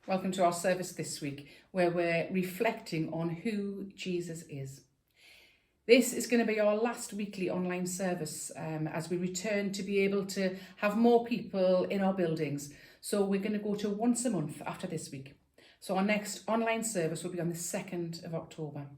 Welcome to our service this week, where we're reflecting on who Jesus is. This is going to be our last weekly online service as we return to be able to have more people in our buildings. So we're going to go to once a month after this week. So our next online service will be on the 2nd of October.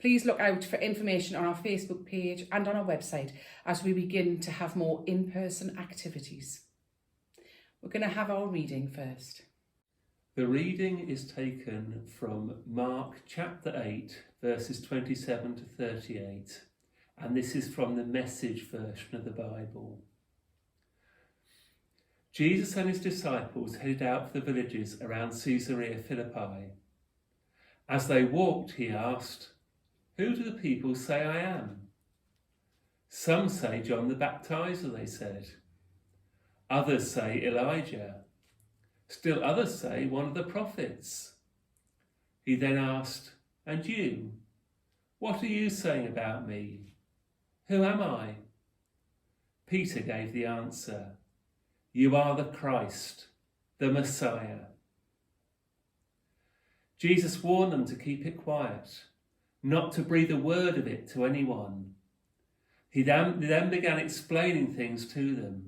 Please look out for information on our Facebook page and on our website as we begin to have more in-person activities. We're going to have our reading first. The reading is taken from Mark chapter 8, verses 27 to 38, and this is from the Message version of the Bible. Jesus and his disciples headed out for the villages around Caesarea Philippi. As they walked, he asked, "Who do the people say I am?" "Some say John the Baptizer," they said. "Others say Elijah. Still others say one of the prophets." He then asked, "And you? What are you saying about me? Who am I?" Peter gave the answer, "You are the Christ, the Messiah." Jesus warned them to keep it quiet, not to breathe a word of it to anyone. He then began explaining things to them.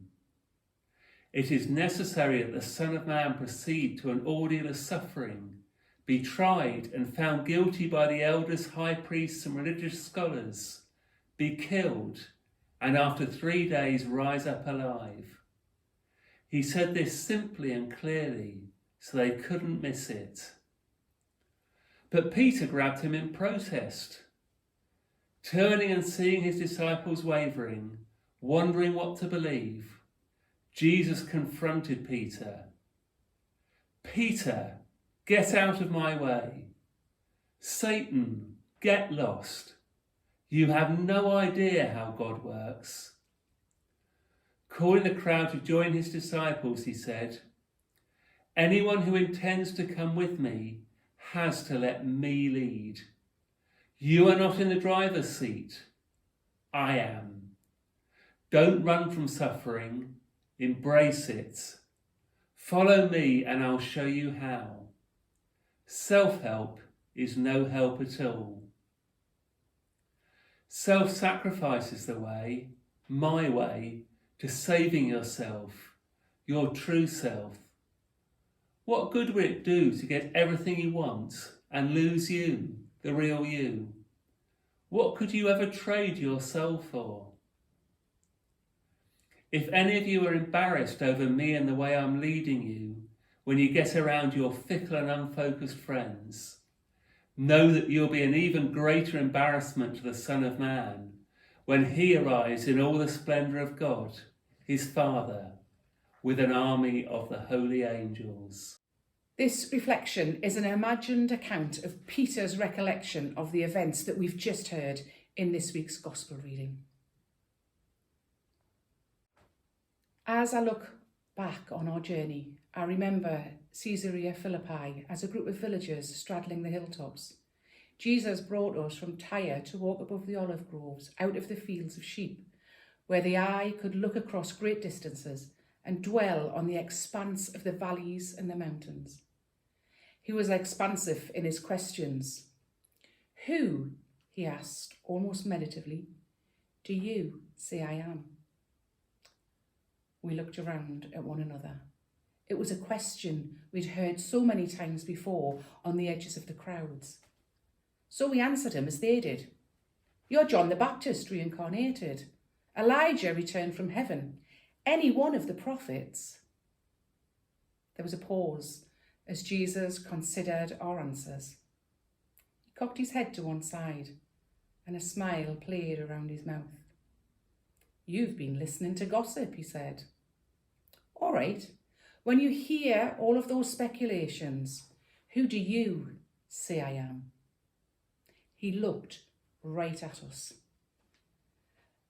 "It is necessary that the Son of Man proceed to an ordeal of suffering, be tried and found guilty by the elders, high priests and religious scholars, be killed, and after 3 days rise up alive." He said this simply and clearly, so they couldn't miss it. But Peter grabbed him in protest. Turning and seeing his disciples wavering, wondering what to believe, Jesus confronted Peter. "Peter, get out of my way. Satan, get lost. You have no idea how God works." Calling the crowd to join his disciples, he said, "Anyone who intends to come with me has to let me lead. You are not in the driver's seat. I am. Don't run from suffering. Embrace it. Follow me and I'll show you how. Self-help is no help at all. Self-sacrifice is the way, my way, to saving yourself, your true self. What good will it do to get everything you want and lose you, the real you? What could you ever trade your soul for? If any of you are embarrassed over me and the way I'm leading you when you get around your fickle and unfocused friends, know that you'll be an even greater embarrassment to the Son of Man when he arrives in all the splendour of God, his Father, with an army of the holy angels. This reflection is an imagined account of Peter's recollection of the events that we've just heard in this week's Gospel reading. As I look back on our journey, I remember Caesarea Philippi as a group of villagers straddling the hilltops. Jesus brought us from Tyre to walk above the olive groves, out of the fields of sheep, where the eye could look across great distances and dwell on the expanse of the valleys and the mountains. He was expansive in his questions. "Who," he asked almost meditatively, "do you say I am?" We looked around at one another. It was a question we'd heard so many times before on the edges of the crowds. So we answered him as they did. "You're John the Baptist reincarnated. Elijah returned from heaven. Any one of the prophets." There was a pause as Jesus considered our answers. He cocked his head to one side and a smile played around his mouth. "You've been listening to gossip," he said. "All right, when you hear all of those speculations, who do you say I am?" He looked right at us.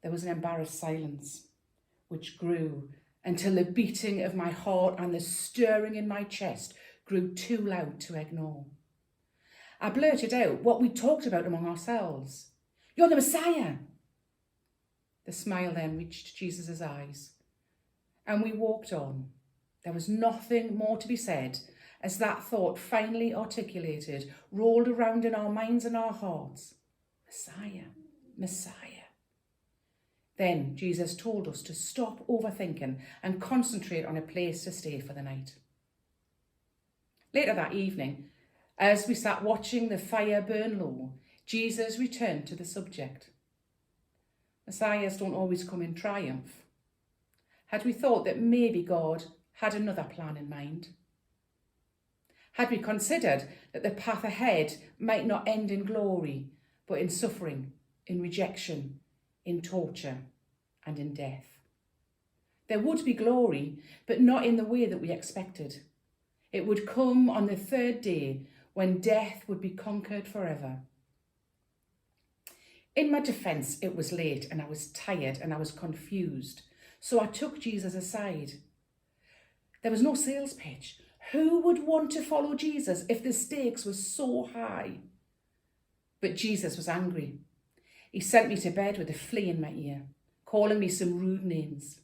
There was an embarrassed silence, which grew until the beating of my heart and the stirring in my chest grew too loud to ignore. I blurted out what we talked about among ourselves. "You're the Messiah." The smile then reached Jesus' eyes, and we walked on. There was nothing more to be said as that thought, finally articulated, rolled around in our minds and our hearts. Messiah, Messiah. Then Jesus told us to stop overthinking and concentrate on a place to stay for the night. Later that evening, as we sat watching the fire burn low, Jesus returned to the subject. Messiahs don't always come in triumph. Had we thought that maybe God had another plan in mind? Had we considered that the path ahead might not end in glory, but in suffering, in rejection, in torture, and in death? There would be glory, but not in the way that we expected. It would come on the third day, when death would be conquered forever. In my defence, it was late and I was tired and I was confused. So I took Jesus aside. There was no sales pitch. Who would want to follow Jesus if the stakes were so high? But Jesus was angry. He sent me to bed with a flea in my ear, calling me some rude names.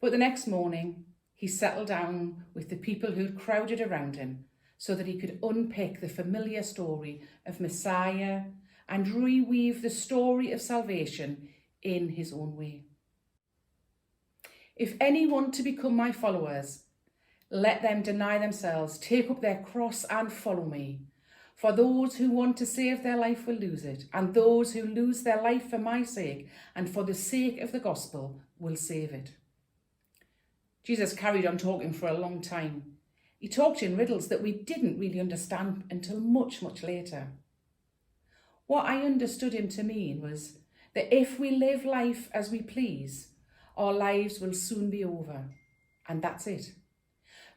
But the next morning, he settled down with the people who'd crowded around him so that he could unpick the familiar story of Messiah and reweave the story of salvation in his own way. If any want to become my followers, let them deny themselves, take up their cross and follow me. For those who want to save their life will lose it, and those who lose their life for my sake and for the sake of the gospel will save it. Jesus carried on talking for a long time. He talked in riddles that we didn't really understand until much, much later. What I understood him to mean was that if we live life as we please, our lives will soon be over, and that's it.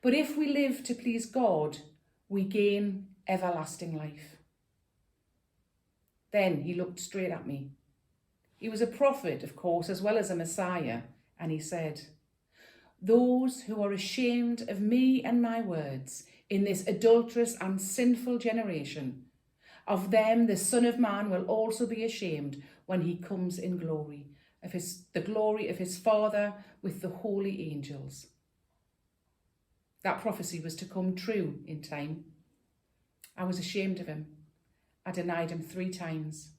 But if we live to please God, we gain everlasting life. Then he looked straight at me. He was a prophet, of course, as well as a Messiah, and he said, "Those who are ashamed of me and my words in this adulterous and sinful generation, of them the Son of Man will also be ashamed when he comes in glory, the glory of his Father with the holy angels." That prophecy was to come true in time. I was ashamed of him. I denied him 3 times.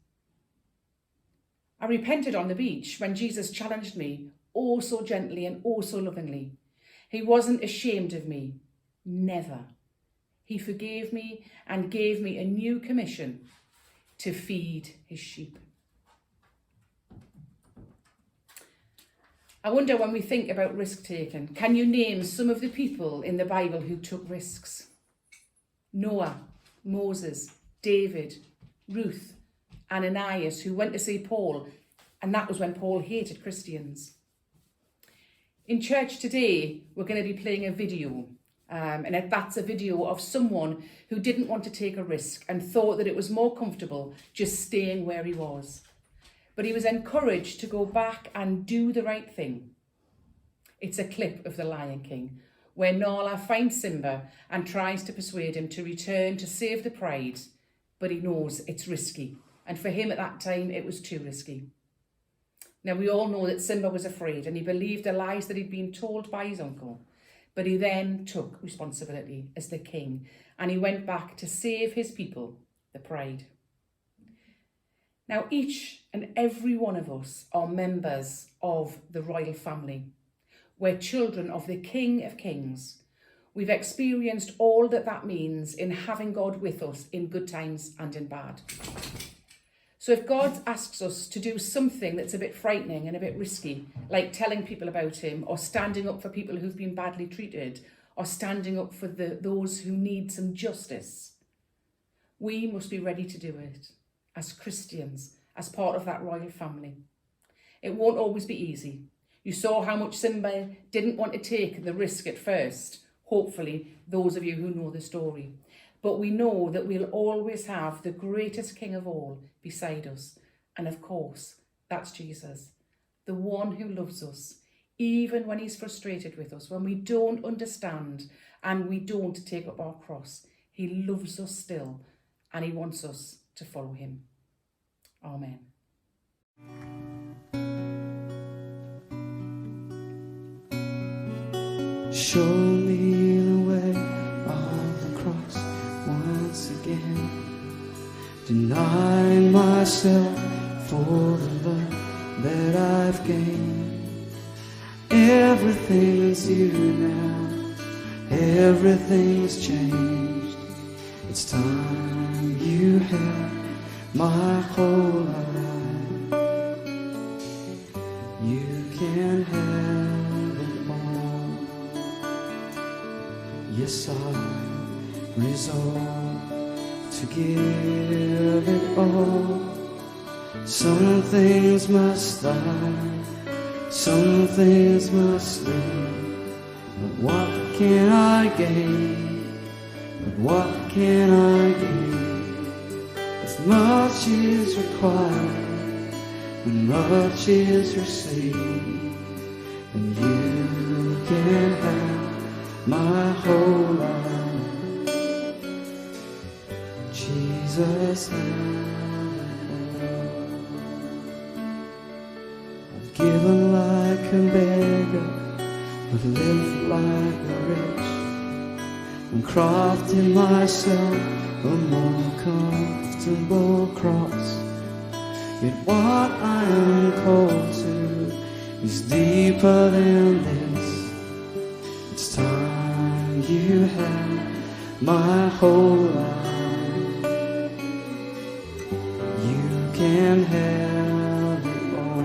I repented on the beach when Jesus challenged me, oh so gently and oh so lovingly. He wasn't ashamed of me. Never. He forgave me and gave me a new commission to feed his sheep. I wonder, when we think about risk-taking, can you name some of the people in the Bible who took risks? Noah, Moses, David, Ruth, Ananias, who went to see Paul, and that was when Paul hated Christians. In church today, we're going to be playing a video, and that's a video of someone who didn't want to take a risk and thought that it was more comfortable just staying where he was. But he was encouraged to go back and do the right thing. It's a clip of The Lion King, where Nala finds Simba and tries to persuade him to return to save the pride, but he knows it's risky. And for him at that time, it was too risky. Now, we all know that Simba was afraid and he believed the lies that he'd been told by his uncle. But he then took responsibility as the king and he went back to save his people, the pride. Now, each and every one of us are members of the royal family. We're children of the King of Kings. We've experienced all that means in having God with us in good times and in bad. So if God asks us to do something that's a bit frightening and a bit risky, like telling people about him or standing up for people who've been badly treated or standing up for those who need some justice, we must be ready to do it as Christians, as part of that royal family. It won't always be easy. You saw how much Simba didn't want to take the risk at first, hopefully those of you who know the story. But we know that we'll always have the greatest King of all beside us. And of course, that's Jesus, the one who loves us, even when he's frustrated with us, when we don't understand and we don't take up our cross. He loves us still and he wants us to follow him. Amen. Show me the myself for the love that I've gained. Everything's you now, everything's changed. It's time you had my whole life. You can have it all. Yes, I resolve to give it all. Some things must die, some things must live. But what can I gain? But what can I gain? If much is required, when much is received, and you can have my whole life. Jesus, I've given like a beggar, but lived like a rich, and crafted myself a more comfortable cross. Yet what I am called to is deeper than this. It's time you have my whole life. You can have it all.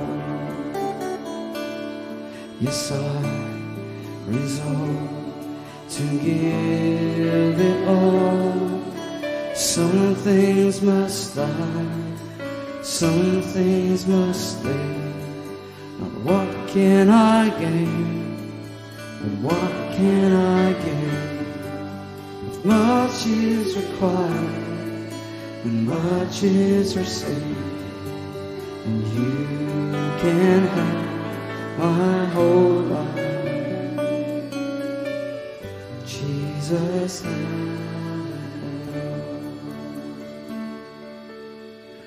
Yes, I resolve to give it all. Some things must die, some things must live. Now what can I gain? But what can I gain? If much is required, when much is received, and you can have my whole life. Jesus, have it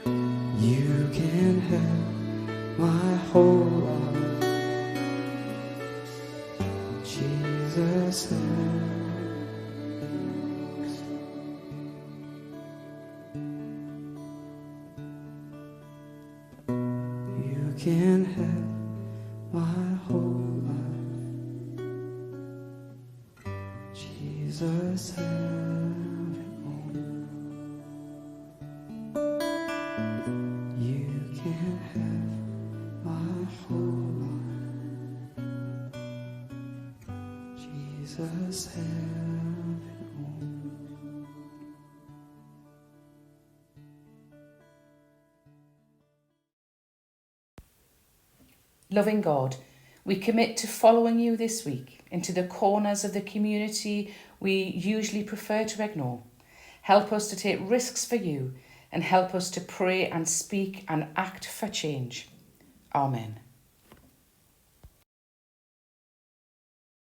all. You can have my whole life. Jesus, have you can have my whole life. Jesus, have it all. You can have my whole life. Jesus, have it all. Loving God, we commit to following you this week into the corners of the community we usually prefer to ignore. Help us to take risks for you and help us to pray and speak and act for change. Amen.